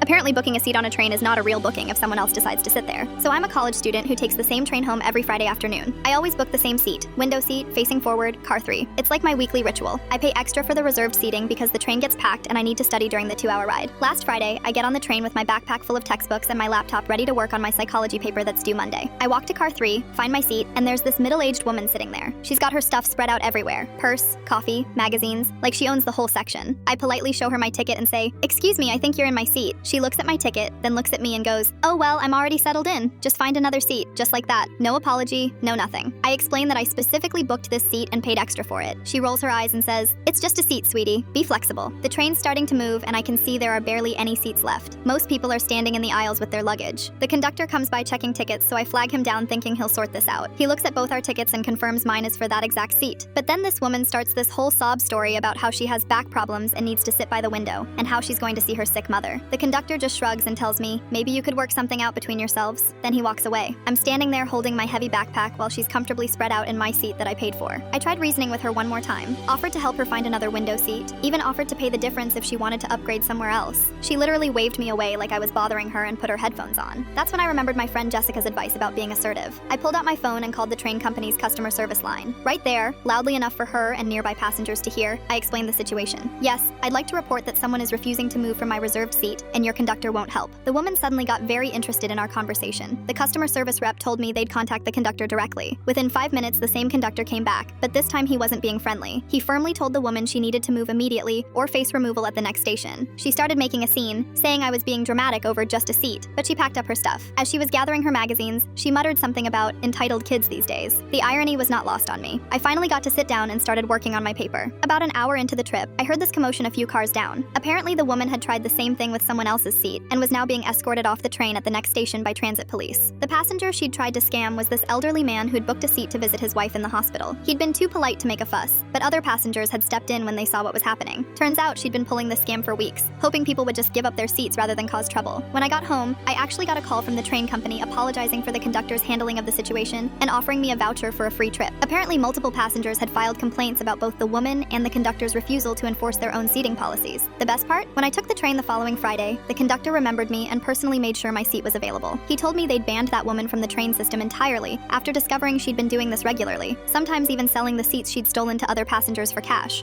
Apparently booking a seat on a train is not a real booking if someone else decides to sit there. So I'm a college student who takes the same train home every Friday afternoon. I always book the same seat, window seat, facing forward, car 3. It's like my weekly ritual. I pay extra for the reserved seating because the train gets packed and I need to study during the 2-hour ride. Last Friday, I get on the train with my backpack full of textbooks and my laptop ready to work on my psychology paper that's due Monday. I walk to car 3, find my seat, and there's this middle-aged woman sitting there. She's got her stuff spread out everywhere. Purse, coffee, magazines, like she owns the whole section. I politely show her my ticket and say, "Excuse me, I think you're in my seat." She looks at my ticket, then looks at me and goes, "Oh well, I'm already settled in. Just find another seat." Just like that. No apology, no nothing. I explain that I specifically booked this seat and paid extra for it. She rolls her eyes and says, "It's just a seat, sweetie. Be flexible." The train's starting to move and I can see there are barely any seats left. Most people are standing in the aisles with their luggage. The conductor comes by checking tickets, so I flag him down thinking he'll sort this out. He looks at both our tickets and confirms mine is for that exact seat. But then this woman starts this whole sob story about how she has back problems and needs to sit by the window, and how she's going to see her sick mother. The conductor just shrugs and tells me, "Maybe you could work something out between yourselves." Then he walks away. I'm standing there holding my heavy backpack while she's comfortably spread out in my seat that I paid for. I tried reasoning with her one more time, offered to help her find another window seat, even offered to pay the difference if she wanted to upgrade somewhere else. She literally waved me away like I was bothering her and put her headphones on. That's when I remembered my friend Jessica's advice about being assertive. I pulled out my phone and called the train company's customer service line. Right there, loudly enough for her and nearby passengers to hear, I explained the situation. "Yes, I'd like to report that someone is refusing to move from my reserved seat, and your conductor won't help." The woman suddenly got very interested in our conversation. The customer service rep told me they'd contact the conductor directly. Within 5 minutes, the same conductor came back, but this time he wasn't being friendly. He firmly told the woman she needed to move immediately or face removal at the next station. She started making a scene, saying I was being dramatic over just a seat, but she packed up her stuff. As she was gathering her magazines, she muttered something about entitled kids these days. The irony was not lost on me. I finally got to sit down and started working on my paper. About an hour into the trip, I heard this commotion a few cars down. Apparently the woman had tried the same thing with someone else's seat and was now being escorted off the train at the next station by transit police. The passenger she'd tried to scam was this elderly man who'd booked a seat to visit his wife in the hospital. He'd been too polite to make a fuss, but other passengers had stepped in when they saw what was happening. Turns out she'd been pulling the scam for weeks, hoping people would just give up their seats rather than cause trouble. When I got home, I actually got a call from the train company apologizing for the conductor's handling of the situation and offering me a voucher for a free trip. Apparently multiple passengers had filed complaints about both the woman and the conductor's refusal to enforce their own seating policies. The best part? When I took the train the following Friday, the conductor remembered me and personally made sure my seat was available. He told me they'd banned that woman from the train system entirely after discovering she'd been doing this regularly, sometimes even selling the seats she'd stolen to other passengers for cash.